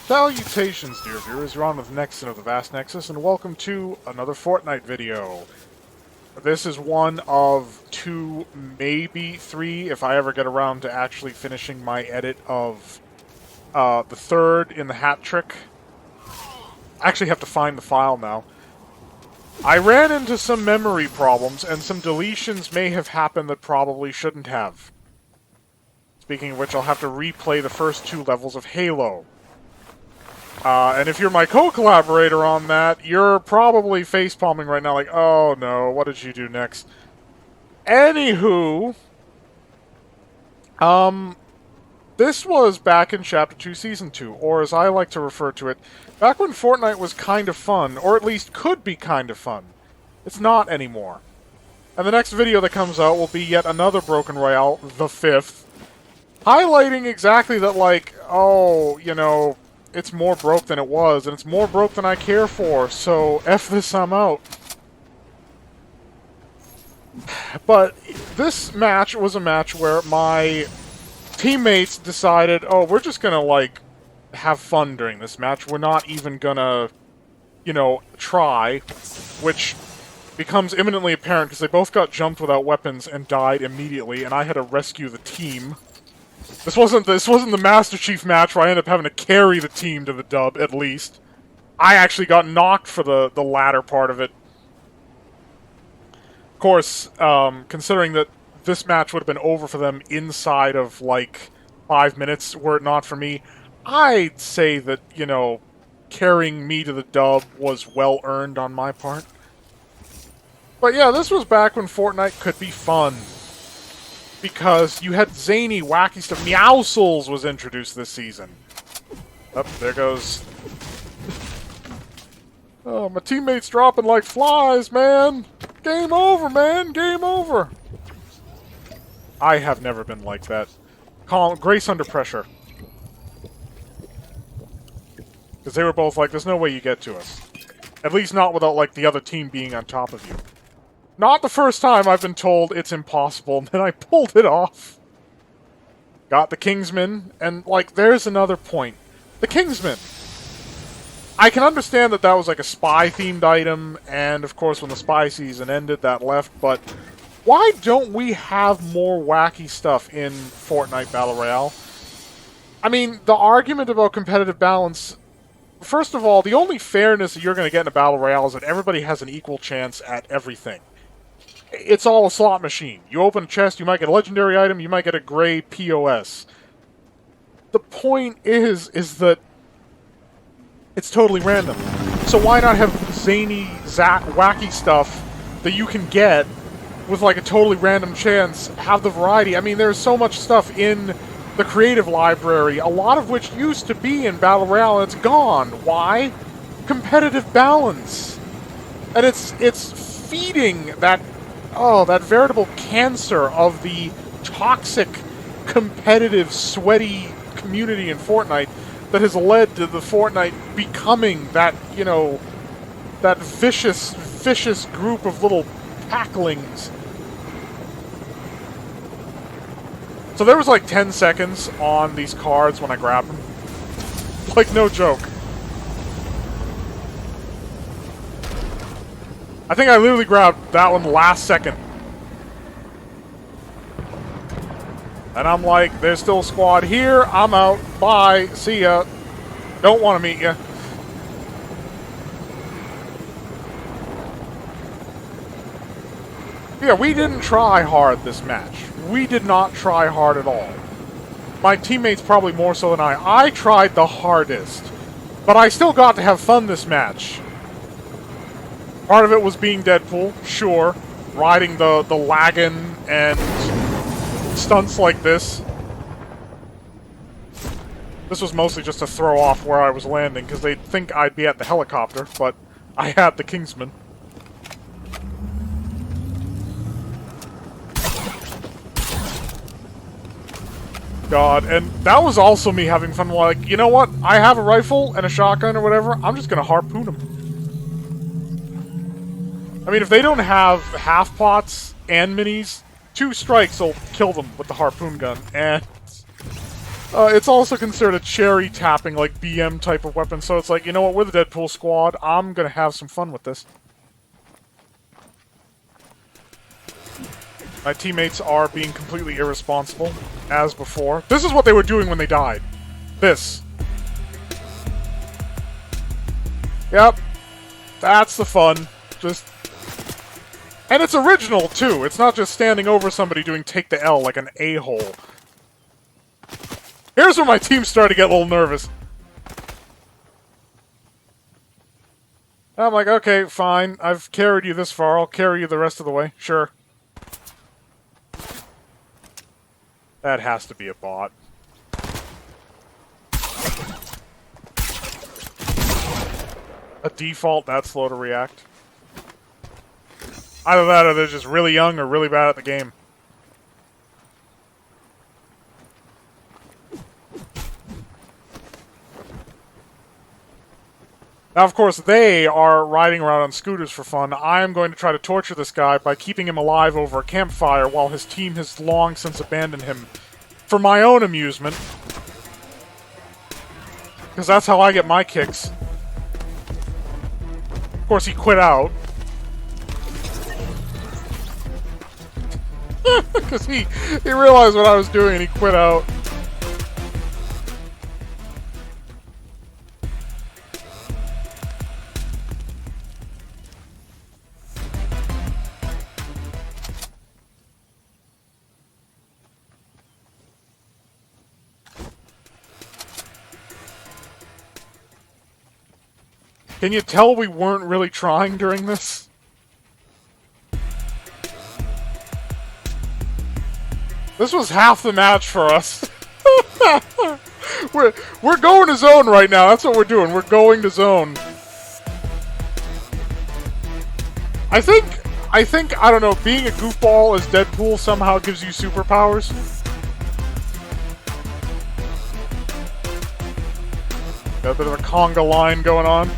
Salutations, dear viewers, you're on with Nexon of the Vast Nexus, and welcome to another Fortnite video. This is one of two, maybe three, if I ever get around to actually finishing my edit of the third in the hat trick. I actually have to find the file now. I ran into some memory problems, and some deletions may have happened that probably shouldn't have. Speaking of which, I'll have to replay the first two levels of Halo. And if you're my co-collaborator on that, you're probably facepalming right now like, oh no, what did you do next? Anywho, this was back in Chapter 2, Season 2, or as I like to refer to it, back when Fortnite was kind of fun, or at least could be kind of fun. It's not anymore. And the next video that comes out will be yet another Broken Royale, the 5th, highlighting exactly that, like, oh, you know, it's more broke than it was, and it's more broke than I care for, so F this, I'm out. But this match was a match where my teammates decided, oh, we're just gonna, like, have fun during this match. We're not even gonna, you know, try, which becomes imminently apparent because they both got jumped without weapons and died immediately, and I had to rescue the team. This wasn't the Master Chief match where I ended up having to carry the team to the dub, at least. I actually got knocked for the latter part of it. Of course, considering that this match would have been over for them inside of, like, 5 minutes, were it not for me, I'd say that, you know, carrying me to the dub was well-earned on my part. But yeah, this was back when Fortnite could be fun. Because you had zany, wacky stuff. Meowscles was introduced this season. Oh, there goes. Oh, my teammates dropping like flies, man. Game over, man. Game over. I have never been like that. Grace under pressure. Because they were both like, there's no way you get to us. At least not without, like, the other team being on top of you. Not the first time I've been told it's impossible, and then I pulled it off. Got the Kingsman, and, like, there's another point. The Kingsman. I can understand that that was, like, a spy-themed item, and, of course, when the spy season ended, that left, but why don't we have more wacky stuff in Fortnite Battle Royale? I mean, the argument about competitive balance... First of all, the only fairness that you're going to get in a Battle Royale is that everybody has an equal chance at everything. It's all a slot machine. You open a chest, you might get a legendary item, you might get a gray POS. The point is that it's totally random. So why not have zany, wacky stuff that you can get with like a totally random chance, have the variety? I mean, there's so much stuff in the creative library, a lot of which used to be in Battle Royale, and it's gone. Why? Competitive balance. And it's feeding that... Oh, that veritable cancer of the toxic, competitive, sweaty community in Fortnite that has led to the Fortnite becoming that, you know, that vicious group of little packlings. So there was like 10 seconds on these cards when I grabbed them. Like, no joke. I think I literally grabbed that one last second. And I'm like, there's still a squad here. I'm out. Bye. See ya. Don't want to meet ya. Yeah, we didn't try hard this match. We did not try hard at all. My teammates probably more so than I. I tried the hardest. But I still got to have fun this match. Part of it was being Deadpool, sure. Riding the laggin and stunts like this. This was mostly just to throw off where I was landing, because they'd think I'd be at the helicopter, but I had the Kingsman. God, and that was also me having fun, like, you know what? I have a rifle and a shotgun or whatever, I'm just gonna harpoon them. I mean, if they don't have half-pots and minis, 2 strikes will kill them with the harpoon gun, and It's also considered a cherry tapping, like, BM type of weapon, so it's like, you know what, we're the Deadpool squad, I'm gonna have some fun with this. My teammates are being completely irresponsible, as before. This is what they were doing when they died. This. Yep. That's the fun. Just... And it's original, too. It's not just standing over somebody doing take the L like an a-hole. Here's where my team started to get a little nervous. I'm like, okay, fine. I've carried you this far. I'll carry you the rest of the way. Sure. That has to be a bot. A default that slow to react. Either that or they're just really young or really bad at the game. Now, of course, they are riding around on scooters for fun. I'm going to try to torture this guy by keeping him alive over a campfire while his team has long since abandoned him for my own amusement. Because that's how I get my kicks. Of course, he quit out. Because he realized what I was doing and he quit out. Can you tell we weren't really trying during this? This was half the match for us. We're going to zone right now. That's what we're doing. We're going to zone. I think, I don't know, being a goofball as Deadpool somehow gives you superpowers. Got a bit of a conga line going on.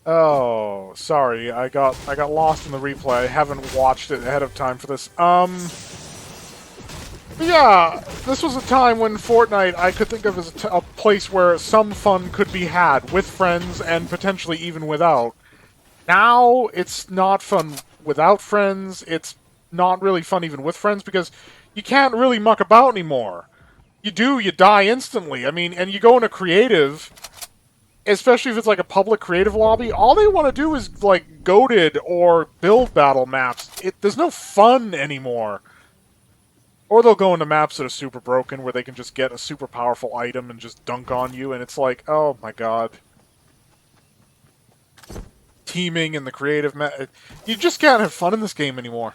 Oh, sorry. I got lost in the replay. I haven't watched it ahead of time for this. But yeah, this was a time when Fortnite I could think of as a place where some fun could be had with friends and potentially even without. Now, it's not fun without friends. It's not really fun even with friends because you can't really muck about anymore. You do, you die instantly. I mean, and you go into creative... Especially if it's like a public creative lobby, all they want to do is like goated or build battle maps. There's no fun anymore. Or they'll go into maps that are super broken where they can just get a super powerful item and just dunk on you, and it's like, oh my god. Teaming and the creative you just can't have fun in this game anymore.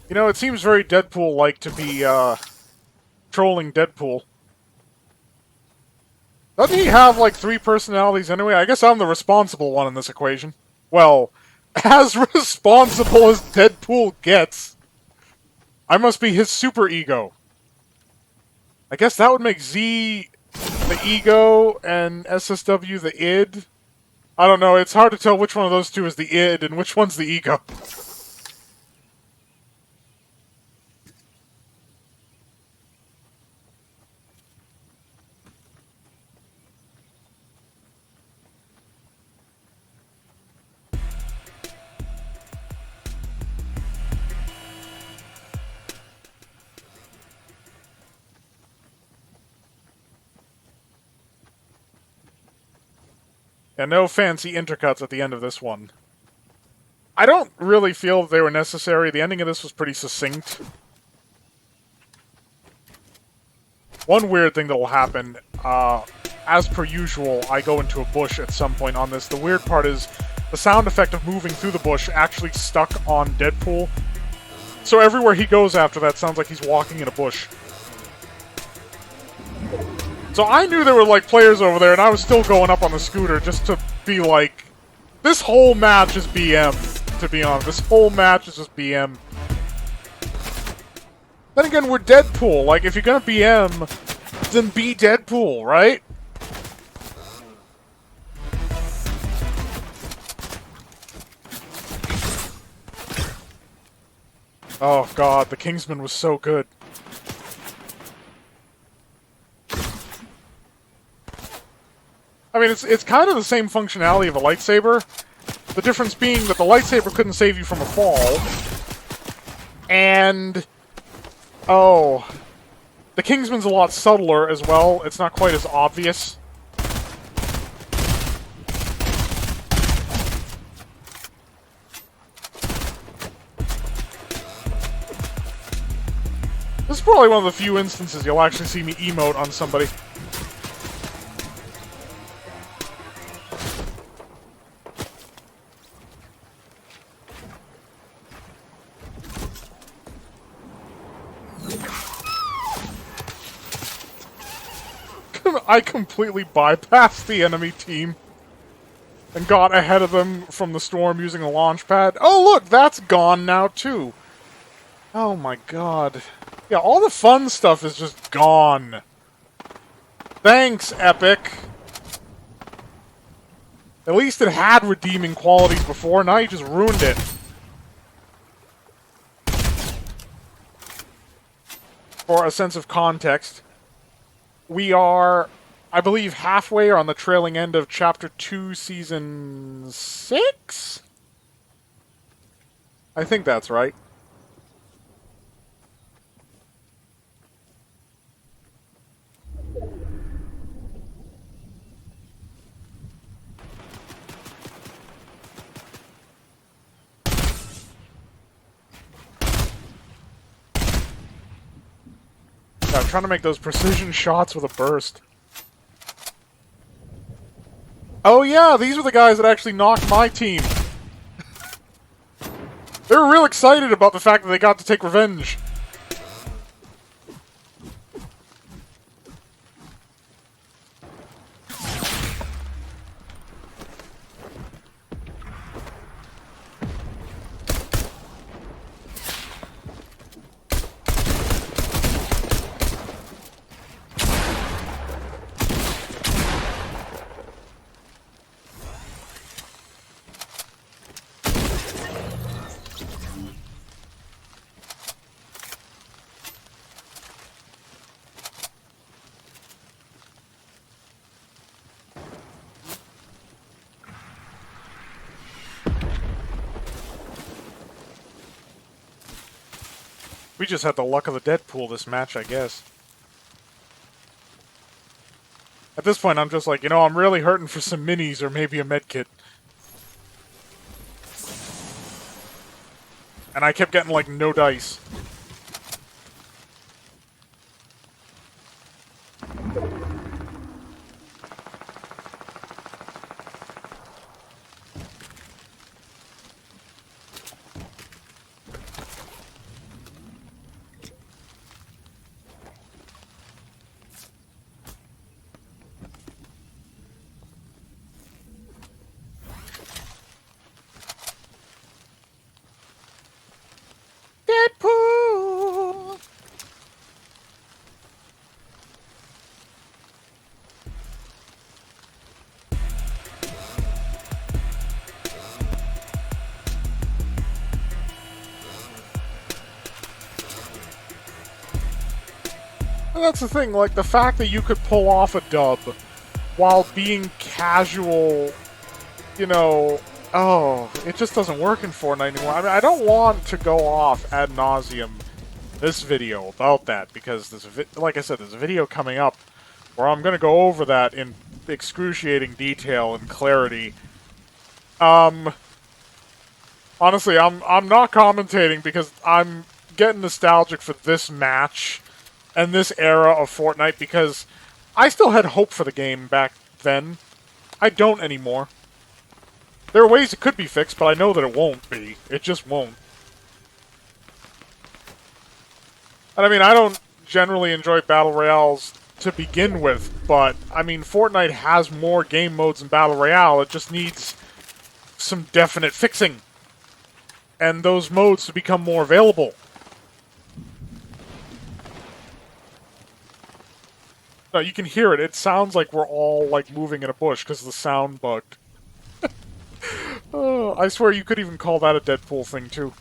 You know, it seems very Deadpool-like to be, trolling Deadpool. Doesn't he have, like, 3 personalities anyway? I guess I'm the responsible one in this equation. Well, as responsible as Deadpool gets. I must be his super ego. I guess that would make Z the ego and SSW the id. I don't know, it's hard to tell which one of those two is the id and which one's the ego. And no fancy intercuts at the end of this one. I don't really feel that they were necessary. The ending of this was pretty succinct. One weird thing that will happen, as per usual, I go into a bush at some point on this. The weird part is the sound effect of moving through the bush actually stuck on Deadpool. So everywhere he goes after that sounds like he's walking in a bush. So I knew there were, like, players over there, and I was still going up on the scooter just to be like, this whole match is BM, to be honest. This whole match is just BM. Then again, we're Deadpool. Like, if you're gonna BM, then be Deadpool, right? Oh god, the Kingsman was so good. I mean, it's kind of the same functionality of a lightsaber. The difference being that the lightsaber couldn't save you from a fall. And... oh... the Kingsman's a lot subtler as well. It's not quite as obvious. This is probably one of the few instances you'll actually see me emote on somebody. I completely bypassed the enemy team and got ahead of them from the storm using a launch pad. Oh look, that's gone now too. Oh my god. Yeah, all the fun stuff is just gone. Thanks, Epic. At least it had redeeming qualities before, now you just ruined it. For a sense of context, we are, I believe, halfway or on the trailing end of Chapter 2, Season 6? I think that's right. I'm trying to make those precision shots with a burst. Oh yeah, these are the guys that actually knocked my team. They were real excited about the fact that they got to take revenge. We just had the luck of the Deadpool this match, I guess. At this point, I'm just like, you know, I'm really hurting for some minis or maybe a medkit. And I kept getting, like, no dice. Deadpool! And that's the thing, like, the fact that you could pull off a dub while being casual, you know, oh, it just doesn't work in Fortnite anymore. I mean, I don't want to go off ad nauseum this video about that, because there's like I said, there's a video coming up where I'm going to go over that in excruciating detail and clarity. Honestly, I'm not commentating because I'm getting nostalgic for this match and this era of Fortnite, because I still had hope for the game back then. I don't anymore. There are ways it could be fixed, but I know that it won't be. It just won't. And I mean, I don't generally enjoy Battle Royales to begin with, but, I mean, Fortnite has more game modes than Battle Royale. It just needs some definite fixing. And those modes to become more available. No, you can hear it. It sounds like we're all, like, moving in a bush because the sound bugged. Oh, I swear you could even call that a Deadpool thing, too.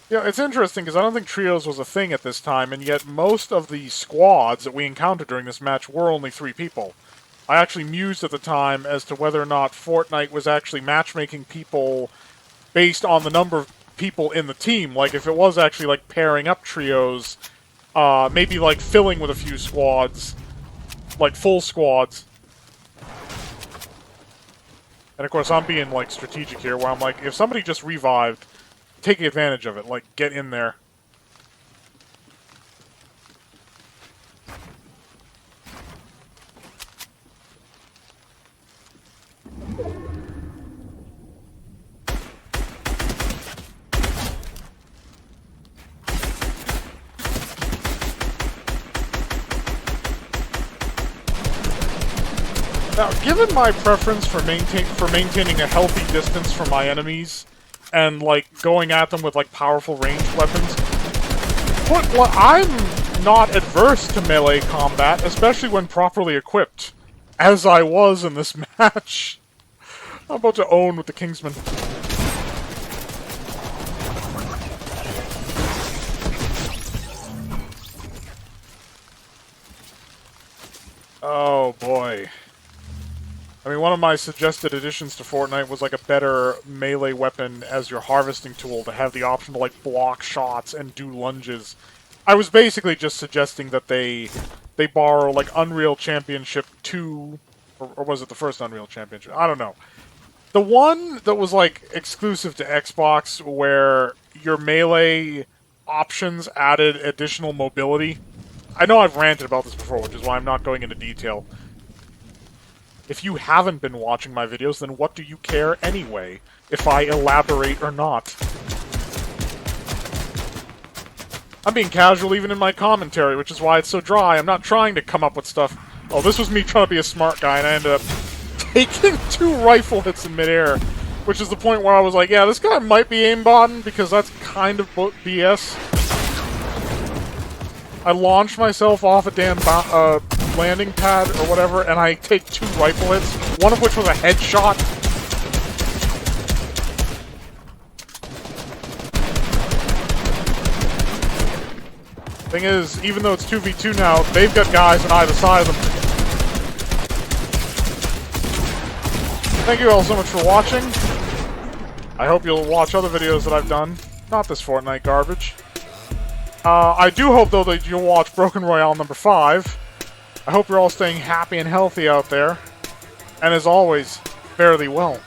Yeah, it's interesting, because I don't think trios was a thing at this time, and yet most of the squads that we encountered during this match were only 3 people. I actually mused at the time as to whether or not Fortnite was actually matchmaking people based on the number of people in the team. Like, if it was actually, like, pairing up trios, maybe, like, filling with a few squads, like, full squads. And, of course, I'm being, like, strategic here, where I'm like, if somebody just revived, take advantage of it. Like, get in there. Now, given my preference for maintaining a healthy distance from my enemies, and, like, going at them with, like, powerful ranged weapons, I'm not adverse to melee combat, especially when properly equipped, as I was in this match. I'm about to own with the Kingsman. Oh, boy. I mean, one of my suggested additions to Fortnite was, like, a better melee weapon as your harvesting tool to have the option to, like, block shots and do lunges. I was basically just suggesting that they borrow, like, Unreal Championship 2, or was it the first Unreal Championship? I don't know. The one that was, like, exclusive to Xbox, where your melee options added additional mobility. I know I've ranted about this before, which is why I'm not going into detail. If you haven't been watching my videos, then what do you care anyway, if I elaborate or not? I'm being casual even in my commentary, which is why it's so dry. I'm not trying to come up with stuff. Oh, this was me trying to be a smart guy, and I ended up taking 2 rifle hits in midair, which is the point where I was like, yeah, this guy might be aimbotting, because that's kind of BS. I launched myself off a damn landing pad or whatever, and I take 2 rifle hits, one of which was a headshot. Thing is, even though it's 2v2 now, they've got guys on either side of them. Thank you all so much for watching. I hope you'll watch other videos that I've done. Not this Fortnite garbage. I do hope, though, that you'll watch Broken Royale number 5. I hope you're all staying happy and healthy out there. And as always, fare thee well.